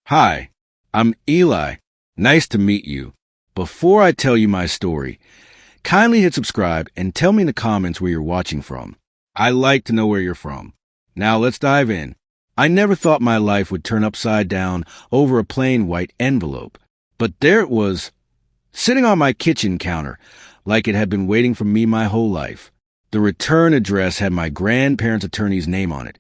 Hi, I'm Eli. Nice to meet you. Before I tell you my story, kindly hit subscribe and tell me in the comments where you're watching from. I like to know where you're from. Now let's dive in. I never thought my life would turn upside down over a plain white envelope, but there it was, sitting on my kitchen counter, like it had been waiting for me my whole life. The return address had my grandparents' attorney's name on it,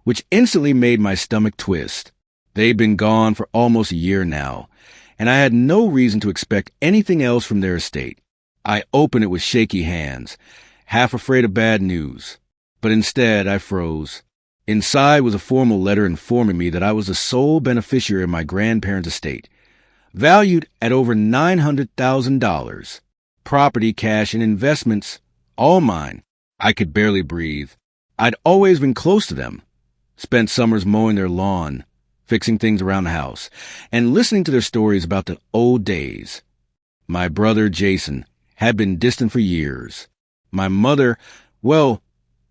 which instantly made my stomach twist. They'd been gone for almost a year now, and I had no reason to expect anything else from their estate. I opened it with shaky hands, half afraid of bad news. But instead, I froze. Inside was a formal letter informing me that I was the sole beneficiary of my grandparents' estate, valued at over $900,000. Property, cash, and investments, all mine. I could barely breathe. I'd always been close to them, spent summers mowing their lawn, fixing things around the house, and listening to their stories about the old days. My brother, Jason, had been distant for years. My mother, well,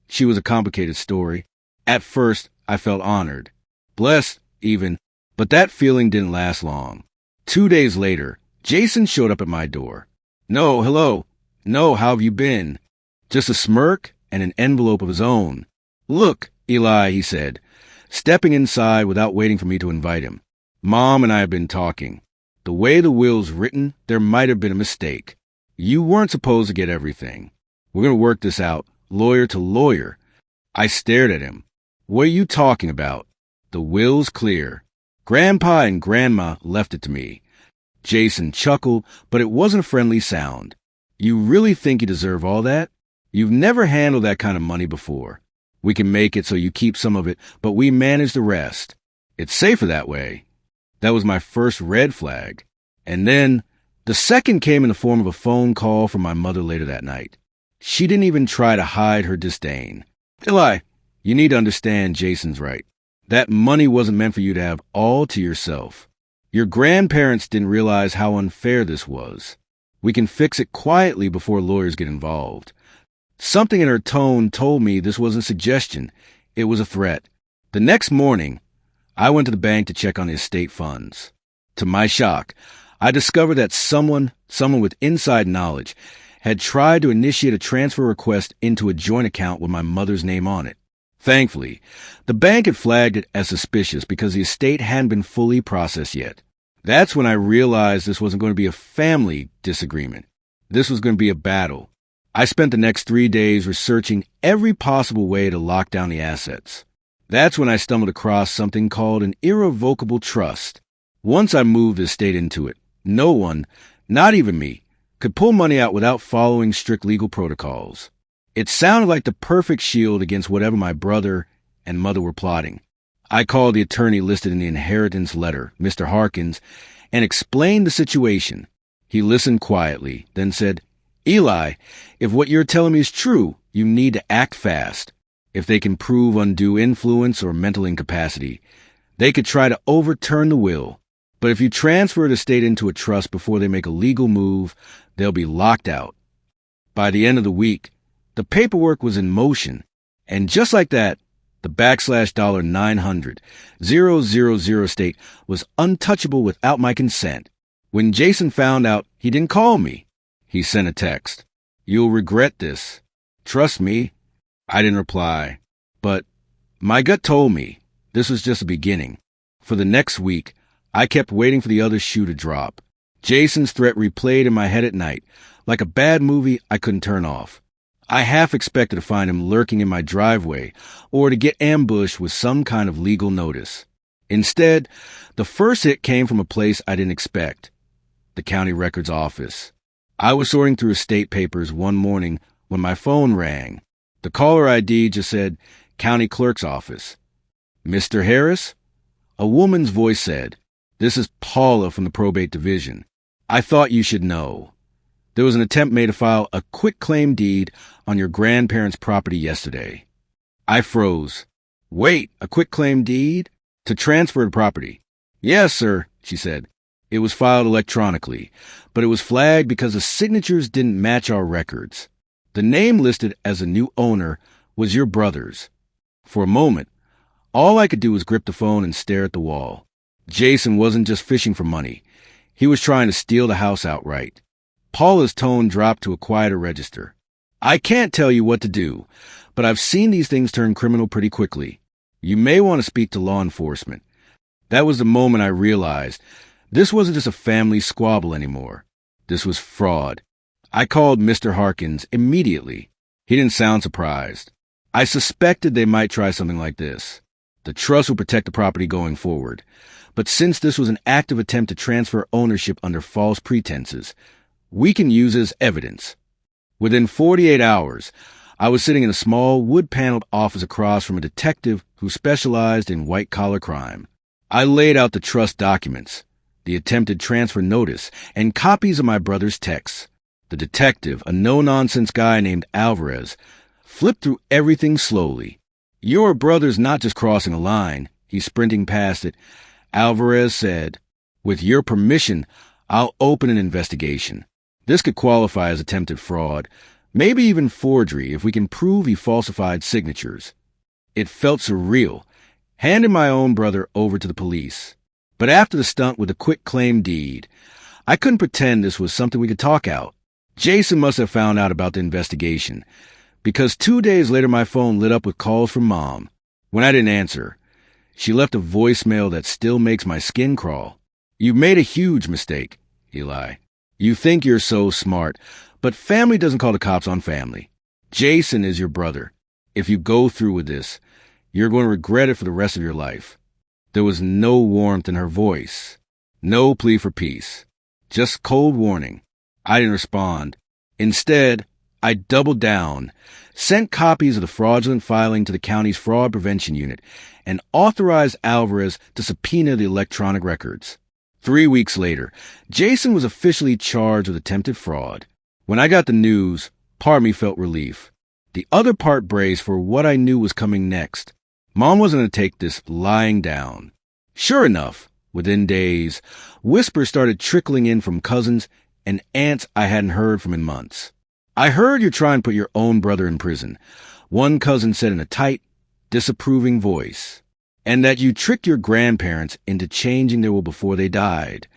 she was a complicated story. At first, I felt honored, blessed even, but that feeling didn't last long. 2 days later, Jason showed up at my door. No, hello. No, how have you been? Just a smirk and an envelope of his own. Look, Eli, he said, stepping inside without waiting for me to invite him. Mom and I have been talking. The way the will's written, there might have been a mistake. You weren't supposed to get everything. We're going to work this out, lawyer to lawyer. I stared at him. What are you talking about? The will's clear. Grandpa and Grandma left it to me. Jason chuckled, but it wasn't a friendly sound. You really think you deserve all that? You've never handled that kind of money before. We can make it so you keep some of it, but we manage the rest. It's safer that way. That was my first red flag. And then the second came in the form of a phone call from my mother later that night. She didn't even try to hide her disdain. Eli, you need to understand Jason's right. That money wasn't meant for you to have all to yourself. Your grandparents didn't realize how unfair this was. We can fix it quietly before lawyers get involved. Something in her tone told me this wasn't a suggestion. It was a threat. The next morning, I went to the bank to check on the estate funds. To my shock, I discovered that someone with inside knowledge, had tried to initiate a transfer request into a joint account with my mother's name on it. Thankfully, the bank had flagged it as suspicious because the estate hadn't been fully processed yet. That's when I realized this wasn't going to be a family disagreement. This was going to be a battle. I spent the next 3 days researching every possible way to lock down the assets. That's when I stumbled across something called an irrevocable trust. Once I moved the estate into it, no one, not even me, could pull money out without following strict legal protocols. It sounded like the perfect shield against whatever my brother and mother were plotting. I called the attorney listed in the inheritance letter, Mr. Harkins, and explained the situation. He listened quietly, then said, Eli, if what you're telling me is true, you need to act fast. If they can prove undue influence or mental incapacity, they could try to overturn the will. But if you transfer the estate into a trust before they make a legal move, they'll be locked out. By the end of the week, the paperwork was in motion, and just like that, the $900,000 estate was untouchable without my consent. When Jason found out, he didn't call me. He sent a text. You'll regret this. Trust me. I didn't reply. But my gut told me this was just the beginning. For the next week, I kept waiting for the other shoe to drop. Jason's threat replayed in my head at night, like a bad movie I couldn't turn off. I half expected to find him lurking in my driveway or to get ambushed with some kind of legal notice. Instead, the first hit came from a place I didn't expect, the county records office. I was sorting through estate papers one morning when my phone rang. The caller ID just said, County Clerk's Office. Mr. Harris? A woman's voice said, This is Paula from the probate division. I thought you should know. There was an attempt made to file a quitclaim deed on your grandparents' property yesterday. I froze. Wait, a quitclaim deed? To transfer the property? Yes, sir, she said. It was filed electronically, but it was flagged because the signatures didn't match our records. The name listed as a new owner was your brother's. For a moment, all I could do was grip the phone and stare at the wall. Jason wasn't just fishing for money. He was trying to steal the house outright. Paula's tone dropped to a quieter register. I can't tell you what to do, but I've seen these things turn criminal pretty quickly. You may want to speak to law enforcement. That was the moment I realized this wasn't just a family squabble anymore. This was fraud. I called Mr. Harkins immediately. He didn't sound surprised. I suspected they might try something like this. The trust will protect the property going forward. But since this was an active attempt to transfer ownership under false pretenses, we can use it as evidence. Within 48 hours, I was sitting in a small wood-paneled office across from a detective who specialized in white-collar crime. I laid out the trust documents, the attempted transfer notice, and copies of my brother's texts. The detective, a no-nonsense guy named Alvarez, flipped through everything slowly. Your brother's not just crossing a line. He's sprinting past it. Alvarez said, with your permission, I'll open an investigation. This could qualify as attempted fraud, maybe even forgery if we can prove he falsified signatures. It felt surreal, handing my own brother over to the police. But after the stunt with the quick claim deed, I couldn't pretend this was something we could talk out. Jason must have found out about the investigation, because 2 days later my phone lit up with calls from Mom. When I didn't answer, she left a voicemail that still makes my skin crawl. You've made a huge mistake, Eli. You think you're so smart, but family doesn't call the cops on family. Jason is your brother. If you go through with this, you're going to regret it for the rest of your life. There was no warmth in her voice, no plea for peace, just cold warning. I didn't respond. Instead, I doubled down, sent copies of the fraudulent filing to the county's fraud prevention unit, and authorized Alvarez to subpoena the electronic records. 3 weeks later, Jason was officially charged with attempted fraud. When I got the news, part of me felt relief. The other part braced for what I knew was coming next. Mom wasn't going to take this lying down. Sure enough, within days, whispers started trickling in from cousins and aunts I hadn't heard from in months. I heard you're trying to put your own brother in prison, one cousin said in a tight, disapproving voice, and that you tricked your grandparents into changing their will before they died.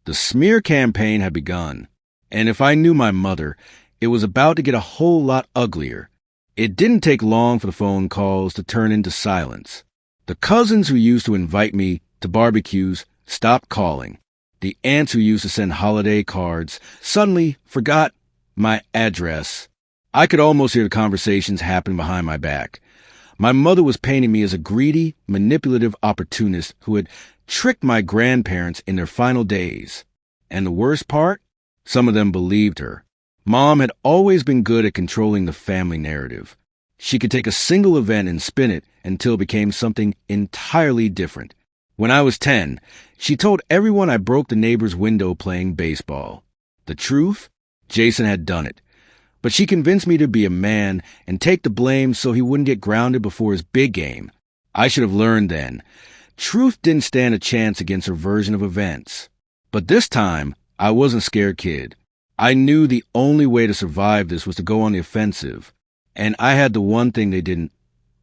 The smear campaign had begun, and if I knew my mother, it was about to get a whole lot uglier. It didn't take long for the phone calls to turn into silence. The cousins who used to invite me to barbecues stopped calling. The aunts who used to send holiday cards suddenly forgot my address. I could almost hear the conversations happen behind my back. My mother was painting me as a greedy, manipulative opportunist who had tricked my grandparents in their final days. And the worst part? Some of them believed her. Mom had always been good at controlling the family narrative. She could take a single event and spin it until it became something entirely different. When I was 10, she told everyone I broke the neighbor's window playing baseball. The truth? Jason had done it. But she convinced me to be a man and take the blame so he wouldn't get grounded before his big game. I should have learned then. Truth didn't stand a chance against her version of events. But this time, I wasn't a scared kid. I knew the only way to survive this was to go on the offensive. And I had the one thing they didn't: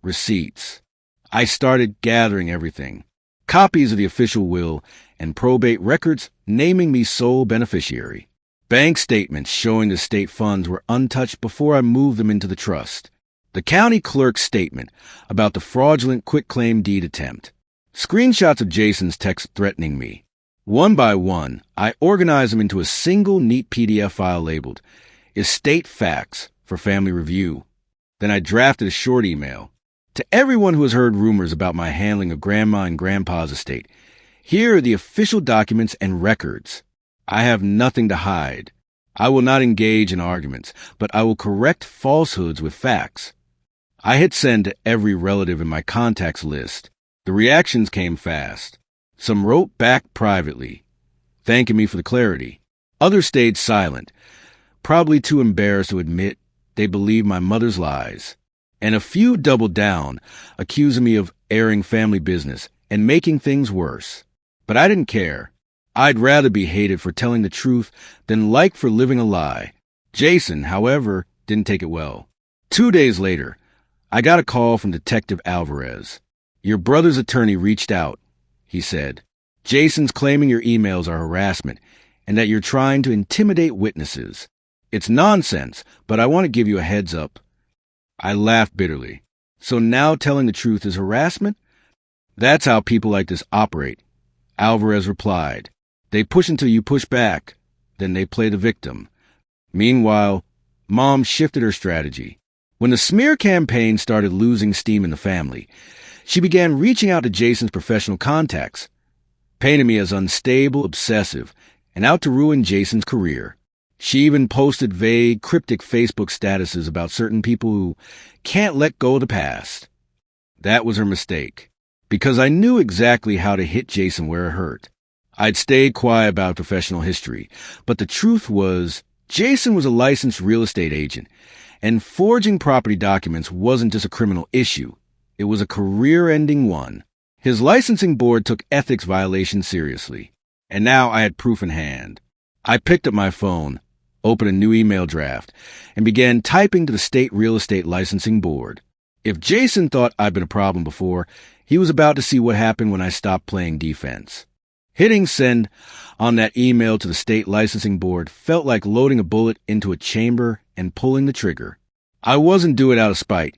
receipts. I started gathering everything. Copies of the official will and probate records naming me sole beneficiary. Bank statements showing the state funds were untouched before I moved them into the trust. The county clerk's statement about the fraudulent quitclaim deed attempt. Screenshots of Jason's text threatening me. One by one, I organized them into a single neat PDF file labeled Estate Facts for Family Review. Then I drafted a short email. To everyone who has heard rumors about my handling of Grandma and Grandpa's estate, here are the official documents and records. I have nothing to hide. I will not engage in arguments, but I will correct falsehoods with facts. I hit send to every relative in my contacts list. The reactions came fast. Some wrote back privately, thanking me for the clarity. Others stayed silent, probably too embarrassed to admit they believed my mother's lies. And a few doubled down, accusing me of airing family business and making things worse. But I didn't care. I'd rather be hated for telling the truth than liked for living a lie. Jason, however, didn't take it well. 2 days later, I got a call from Detective Alvarez. Your brother's attorney reached out, he said. Jason's claiming your emails are harassment and that you're trying to intimidate witnesses. It's nonsense, but I want to give you a heads up. I laughed bitterly. So now telling the truth is harassment? That's how people like this operate. Alvarez replied. They push until you push back. Then they play the victim. Meanwhile, Mom shifted her strategy. When the smear campaign started losing steam in the family, she began reaching out to Jason's professional contacts, painting me as unstable, obsessive, and out to ruin Jason's career. She even posted vague, cryptic Facebook statuses about certain people who can't let go of the past. That was her mistake, because I knew exactly how to hit Jason where it hurt. I'd stayed quiet about professional history, but the truth was, Jason was a licensed real estate agent, and forging property documents wasn't just a criminal issue. It was a career-ending one. His licensing board took ethics violations seriously, and now I had proof in hand. I picked up my phone, opened a new email draft, and began typing to the state real estate licensing board. If Jason thought I'd been a problem before, he was about to see what happened when I stopped playing defense. Hitting send on that email to the state licensing board felt like loading a bullet into a chamber and pulling the trigger. I wasn't doing it out of spite.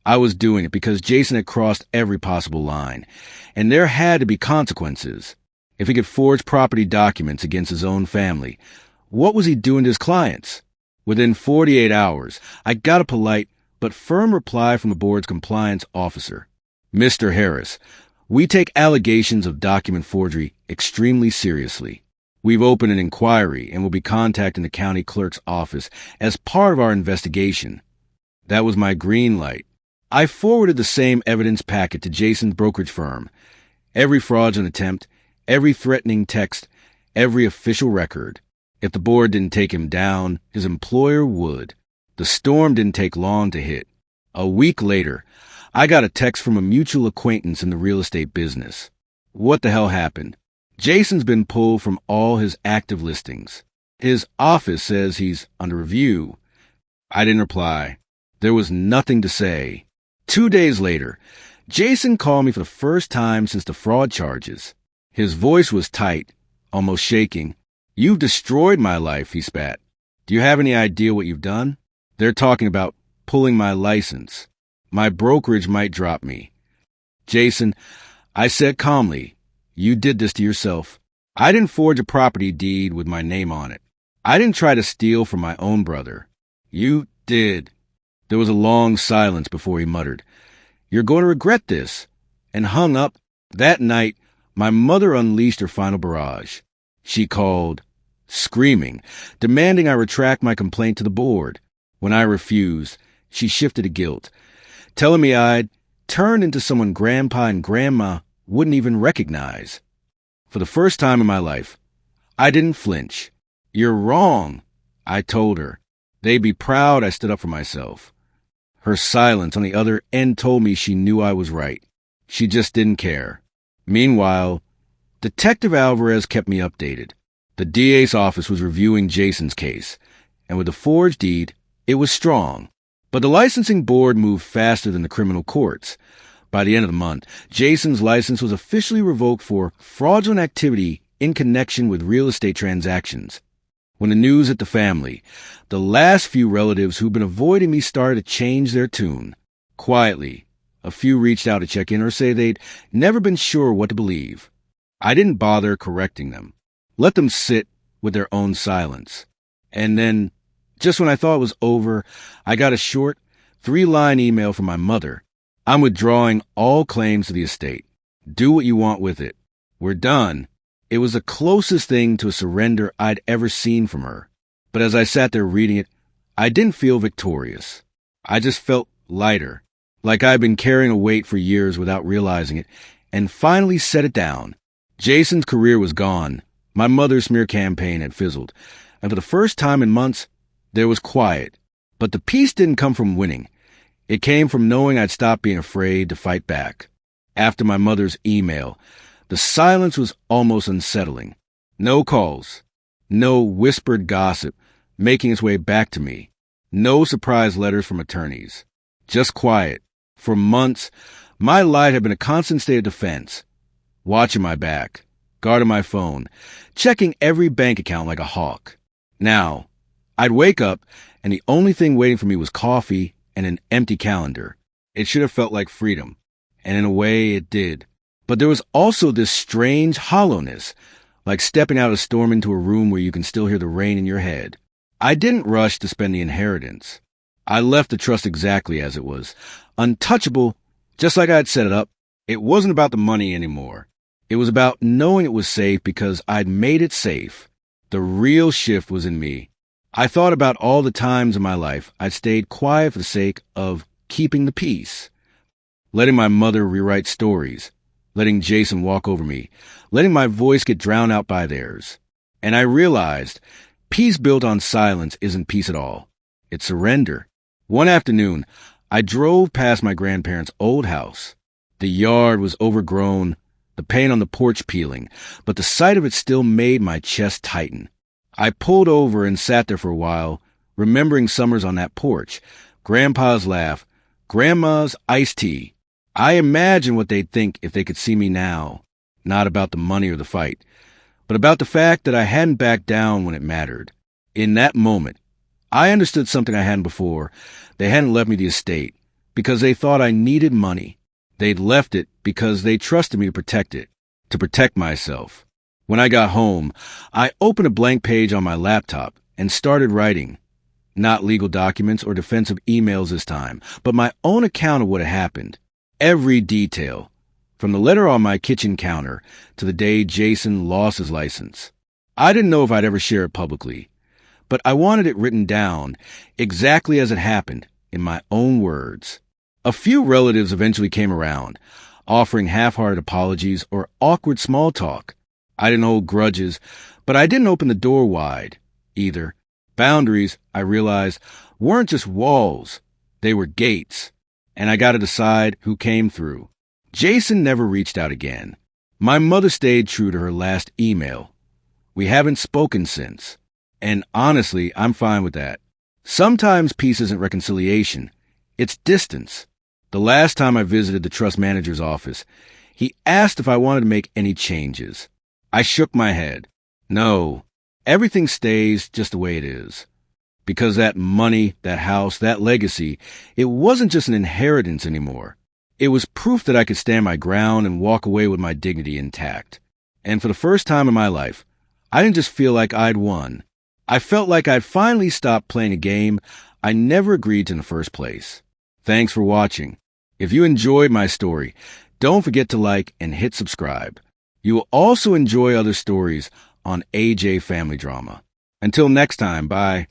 I was doing it because Jason had crossed every possible line, and there had to be consequences. If he could forge property documents against his own family, what was he doing to his clients? Within 48 hours, I got a polite but firm reply from the board's compliance officer. Mr. Harris, we take allegations of document forgery extremely seriously. We've opened an inquiry and will be contacting the county clerk's office as part of our investigation. That was my green light. I forwarded the same evidence packet to Jason's brokerage firm. Every fraudulent attempt, every threatening text, every official record. If the board didn't take him down, his employer would. The storm didn't take long to hit. A week later, I got a text from a mutual acquaintance in the real estate business. What the hell happened? Jason's been pulled from all his active listings. His office says he's under review. I didn't reply. There was nothing to say. 2 days later, Jason called me for the first time since the fraud charges. His voice was tight, almost shaking. You've destroyed my life, he spat. Do you have any idea what you've done? They're talking about pulling my license. My brokerage might drop me. Jason, I said calmly, you did this to yourself. I didn't forge a property deed with my name on it. I didn't try to steal from my own brother. You did. There was a long silence before he muttered, You're going to regret this, and hung up. That night, my mother unleashed her final barrage. She called, screaming, demanding I retract my complaint to the board. When I refused, she shifted to guilt, telling me I'd turned into someone Grandpa and Grandma wouldn't even recognize. For the first time in my life, I didn't flinch. You're wrong, I told her. They'd be proud I stood up for myself. Her silence on the other end told me she knew I was right. She just didn't care. Meanwhile, Detective Alvarez kept me updated. The DA's office was reviewing Jason's case, and with the forged deed, it was strong. But the licensing board moved faster than the criminal courts. By the end of the month, Jason's license was officially revoked for fraudulent activity in connection with real estate transactions. When the news hit the family, the last few relatives who'd been avoiding me started to change their tune. Quietly, a few reached out to check in or say they'd never been sure what to believe. I didn't bother correcting them. Let them sit with their own silence. And then, just when I thought it was over, I got a short, 3-line email from my mother. I'm withdrawing all claims to the estate. Do what you want with it. We're done. It was the closest thing to a surrender I'd ever seen from her. But as I sat there reading it, I didn't feel victorious. I just felt lighter, like I'd been carrying a weight for years without realizing it, and finally set it down. Jason's career was gone. My mother's smear campaign had fizzled, and for the first time in months, there was quiet. But the peace didn't come from winning. It came from knowing I'd stopped being afraid to fight back. After my mother's email, the silence was almost unsettling. No calls, no whispered gossip making its way back to me, no surprise letters from attorneys. Just quiet. For months, my life had been a constant state of defense, watching my back, guarding my phone, checking every bank account like a hawk. Now, I'd wake up, and the only thing waiting for me was coffee and an empty calendar. It should have felt like freedom, and in a way it did. But there was also this strange hollowness, like stepping out of a storm into a room where you can still hear the rain in your head. I didn't rush to spend the inheritance. I left the trust exactly as it was, untouchable, just like I had set it up. It wasn't about the money anymore. It was about knowing it was safe because I'd made it safe. The real shift was in me. I thought about all the times in my life I'd stayed quiet for the sake of keeping the peace. Letting my mother rewrite stories, letting Jason walk over me, letting my voice get drowned out by theirs. And I realized peace built on silence isn't peace at all. It's surrender. One afternoon, I drove past my grandparents' old house. The yard was overgrown, the paint on the porch peeling, but the sight of it still made my chest tighten. I pulled over and sat there for a while, remembering summers on that porch, Grandpa's laugh, Grandma's iced tea. I imagined what they'd think if they could see me now, not about the money or the fight, but about the fact that I hadn't backed down when it mattered. In that moment, I understood something I hadn't before. They hadn't left me the estate because they thought I needed money. They'd left it because they trusted me to protect myself. When I got home, I opened a blank page on my laptop and started writing. Not legal documents or defensive emails this time, but my own account of what had happened. Every detail, from the letter on my kitchen counter to the day Jason lost his license. I didn't know if I'd ever share it publicly, but I wanted it written down exactly as it happened, in my own words. A few relatives eventually came around, offering half-hearted apologies or awkward small talk. I didn't hold grudges, but I didn't open the door wide, either. Boundaries, I realized, weren't just walls. They were gates, and I got to decide who came through. Jason never reached out again. My mother stayed true to her last email. We haven't spoken since, and honestly, I'm fine with that. Sometimes peace isn't reconciliation. It's distance. The last time I visited the trust manager's office, he asked if I wanted to make any changes. I shook my head. No, everything stays just the way it is. Because that money, that house, that legacy, it wasn't just an inheritance anymore. It was proof that I could stand my ground and walk away with my dignity intact. And for the first time in my life, I didn't just feel like I'd won. I felt like I'd finally stopped playing a game I never agreed to in the first place. Thanks for watching. If you enjoyed my story, don't forget to like and hit subscribe. You will also enjoy other stories on AJ Family Drama. Until next time, bye.